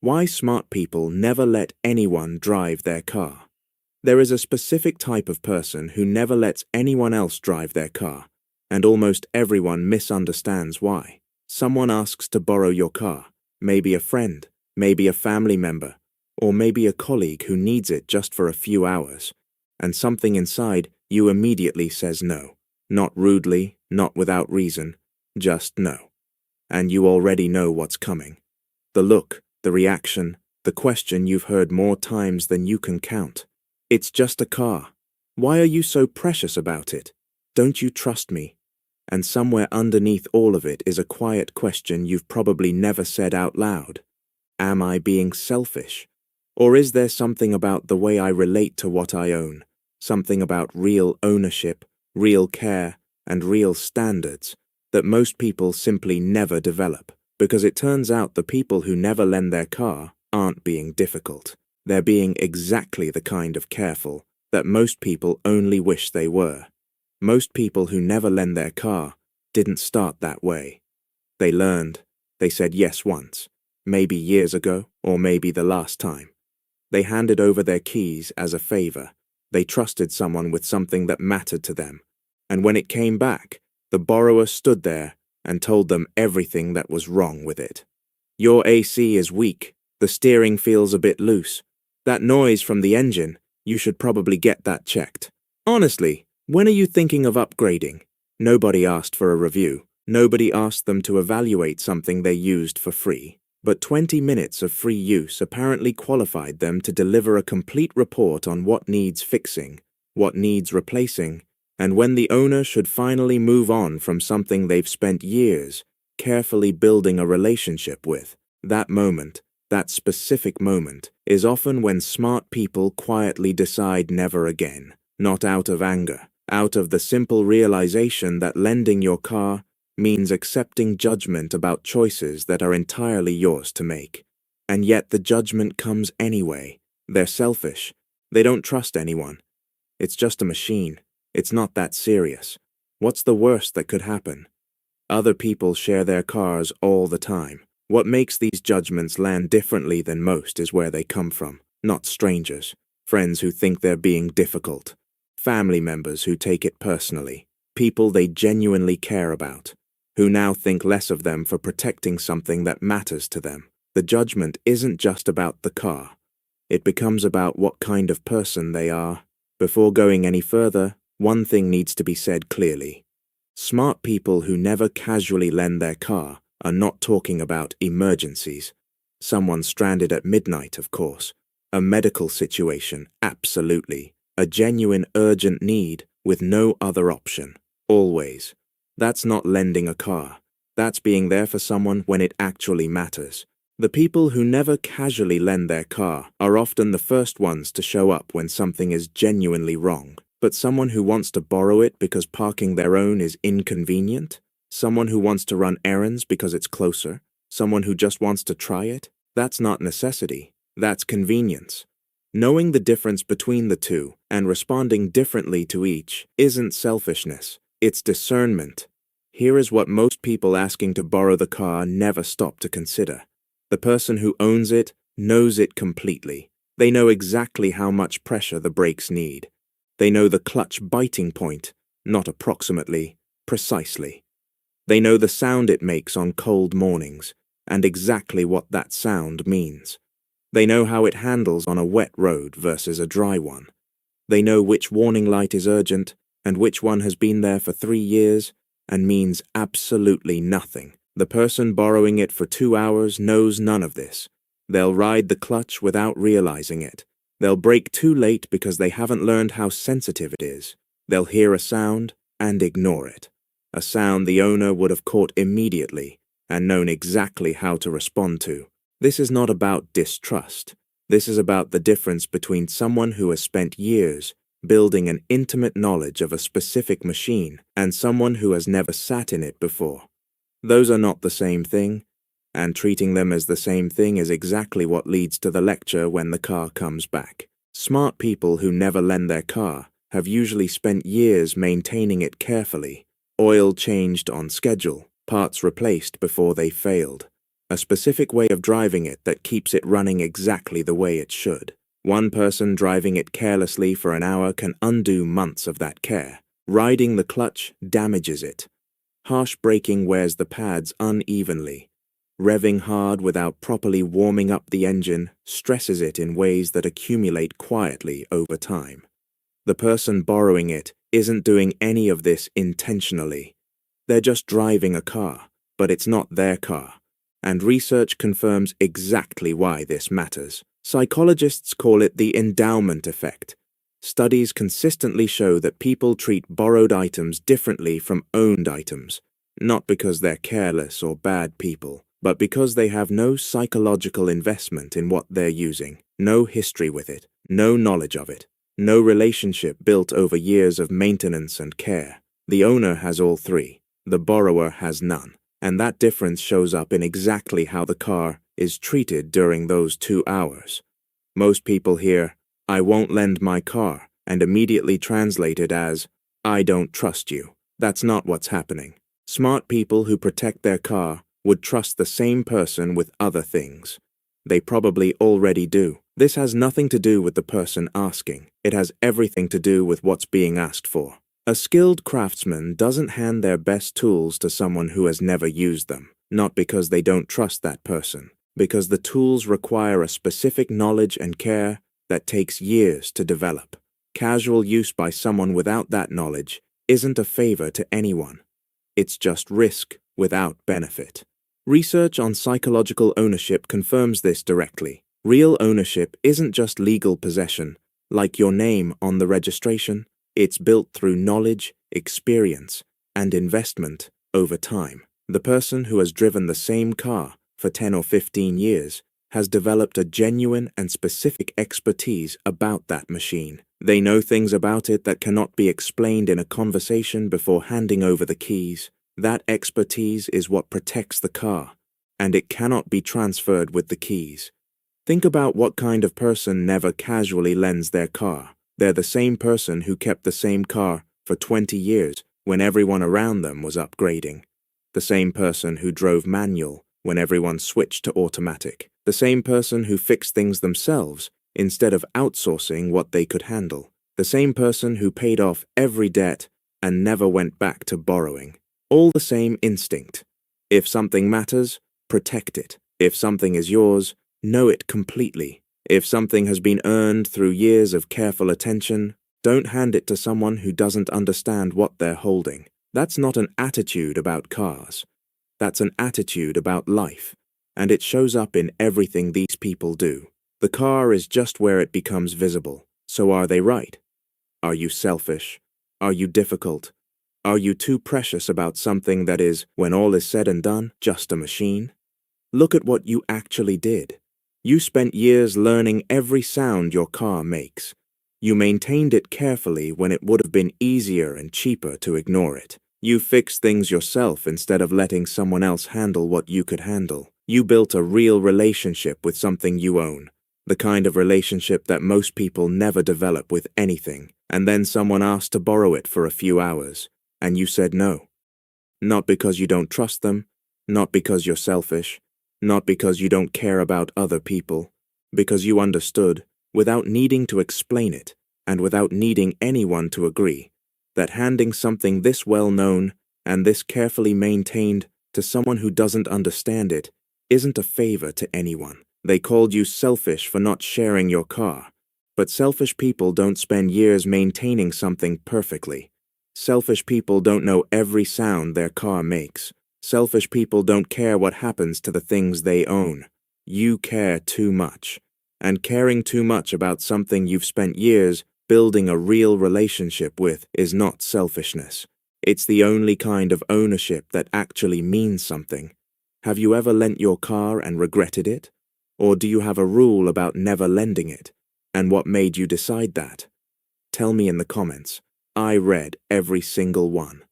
Why smart people never let anyone drive their car. There is a specific type of person who never lets anyone else drive their car, and almost everyone misunderstands why. Someone asks to borrow your car, maybe a friend, maybe a family member, or maybe a colleague who needs it just for a few hours, and something inside you immediately says no. Not rudely, not without reason, just no. And you already know what's coming. The look, the reaction, the question you've heard more times than you can count. It's just a car. Why are you so precious about it? Don't you trust me? And somewhere underneath all of it is a quiet question you've probably never said out loud. Am I being selfish? Or is there something about the way I relate to what I own? Something about real ownership, real care, and real standards that most people simply never develop? Because it turns out the people who never lend their car aren't being difficult. They're being exactly the kind of careful that most people only wish they were. Most people who never lend their car didn't start that way. They learned. They said yes once, maybe years ago, or maybe the last time. They handed over their keys as a favor. They trusted someone with something that mattered to them. And when it came back, the borrower stood there and told them everything that was wrong with it. Your AC is weak. The steering feels a bit loose. That noise from the engine, you should probably get that checked. Honestly, when are you thinking of upgrading? Nobody asked for a review. Nobody asked them to evaluate something they used for free. But 20 minutes of free use apparently qualified them to deliver a complete report on what needs fixing, what needs replacing, and when the owner should finally move on from something they've spent years carefully building a relationship with. That moment, that specific moment, is often when smart people quietly decide never again, not out of anger, out of the simple realization that lending your car means accepting judgment about choices that are entirely yours to make. And yet the judgment comes anyway. They're selfish. They don't trust anyone. It's just a machine. It's not that serious. What's the worst that could happen? Other people share their cars all the time. What makes these judgments land differently than most is where they come from. Not strangers. Friends who think they're being difficult. Family members who take it personally. People they genuinely care about, who now think less of them for protecting something that matters to them. The judgment isn't just about the car. It becomes about what kind of person they are. Before going any further, one thing needs to be said clearly. Smart people who never casually lend their car are not talking about emergencies. Someone stranded at midnight, of course. A medical situation, absolutely. A genuine urgent need with no other option. Always. That's not lending a car. That's being there for someone when it actually matters. The people who never casually lend their car are often the first ones to show up when something is genuinely wrong. But someone who wants to borrow it because parking their own is inconvenient? Someone who wants to run errands because it's closer? Someone who just wants to try it? That's not necessity. That's convenience. Knowing the difference between the two and responding differently to each isn't selfishness. It's discernment. Here is what most people asking to borrow the car never stop to consider. The person who owns it knows it completely. They know exactly how much pressure the brakes need. They know the clutch biting point, not approximately, precisely. They know the sound it makes on cold mornings, and exactly what that sound means. They know how it handles on a wet road versus a dry one. They know which warning light is urgent, and which one has been there for 3 years and means absolutely nothing. The person borrowing it for 2 hours knows none of this. They'll ride the clutch without realizing it. They'll brake too late because they haven't learned how sensitive it is. They'll hear a sound and ignore it. A sound the owner would have caught immediately and known exactly how to respond to. This is not about distrust. This is about the difference between someone who has spent years building an intimate knowledge of a specific machine and someone who has never sat in it before. Those are not the same thing, and treating them as the same thing is exactly what leads to the lecture when the car comes back. Smart people who never lend their car have usually spent years maintaining it carefully, oil changed on schedule, parts replaced before they failed. a specific way of driving it that keeps it running exactly the way it should. One person driving it carelessly for an hour can undo months of that care. Riding the clutch damages it. Harsh braking wears the pads unevenly. Revving hard without properly warming up the engine stresses it in ways that accumulate quietly over time. The person borrowing it isn't doing any of this intentionally. They're just driving a car, but it's not their car. And research confirms exactly why this matters. Psychologists call it the endowment effect. Studies consistently show that people treat borrowed items differently from owned items, not because they're careless or bad people, but because they have no psychological investment in what they're using, no history with it, no knowledge of it, no relationship built over years of maintenance and care. The owner has all three, the borrower has none, and that difference shows up in exactly how the car is treated during those 2 hours. Most people hear, "I won't lend my car," and immediately translate it as, "I don't trust you." That's not what's happening. Smart people who protect their car would trust the same person with other things. They probably already do. This has nothing to do with the person asking. It has everything to do with what's being asked for. A skilled craftsman doesn't hand their best tools to someone who has never used them, not because they don't trust that person, because the tools require a specific knowledge and care that takes years to develop. Casual use by someone without that knowledge isn't a favor to anyone. It's just risk without benefit. Research on psychological ownership confirms this directly. Real ownership isn't just legal possession, like your name on the registration. It's built through knowledge, experience, and investment over time. The person who has driven the same car for 10 or 15 years has developed a genuine and specific expertise about that machine. They know things about it that cannot be explained in a conversation before handing over the keys. That expertise is what protects the car, and it cannot be transferred with the keys. Think about what kind of person never casually lends their car. They're the same person who kept the same car for 20 years when everyone around them was upgrading. The same person who drove manual when everyone switched to automatic. The same person who fixed things themselves instead of outsourcing what they could handle. The same person who paid off every debt and never went back to borrowing. All the same instinct. If something matters, protect it. If something is yours, know it completely. If something has been earned through years of careful attention, don't hand it to someone who doesn't understand what they're holding. That's not an attitude about cars. That's an attitude about life, and it shows up in everything these people do. The car is just where it becomes visible. So are they right? Are you selfish? Are you difficult? Are you too precious about something that is, when all is said and done, just a machine? Look at what you actually did. You spent years learning every sound your car makes. You maintained it carefully when it would have been easier and cheaper to ignore it. You fixed things yourself instead of letting someone else handle what you could handle. You built a real relationship with something you own, the kind of relationship that most people never develop with anything, and then someone asked to borrow it for a few hours, and you said no. Not because you don't trust them, not because you're selfish, not because you don't care about other people, because you understood, without needing to explain it, and without needing anyone to agree, that handing something this well-known and this carefully maintained to someone who doesn't understand it isn't a favor to anyone. They called you selfish for not sharing your car, but selfish people don't spend years maintaining something perfectly. Selfish people don't know every sound their car makes. Selfish people don't care what happens to the things they own. You care too much. And caring too much about something you've spent years building a real relationship with is not selfishness. It's the only kind of ownership that actually means something. Have you ever lent your car and regretted it? Or do you have a rule about never lending it? And what made you decide that? Tell me in the comments. I read every single one.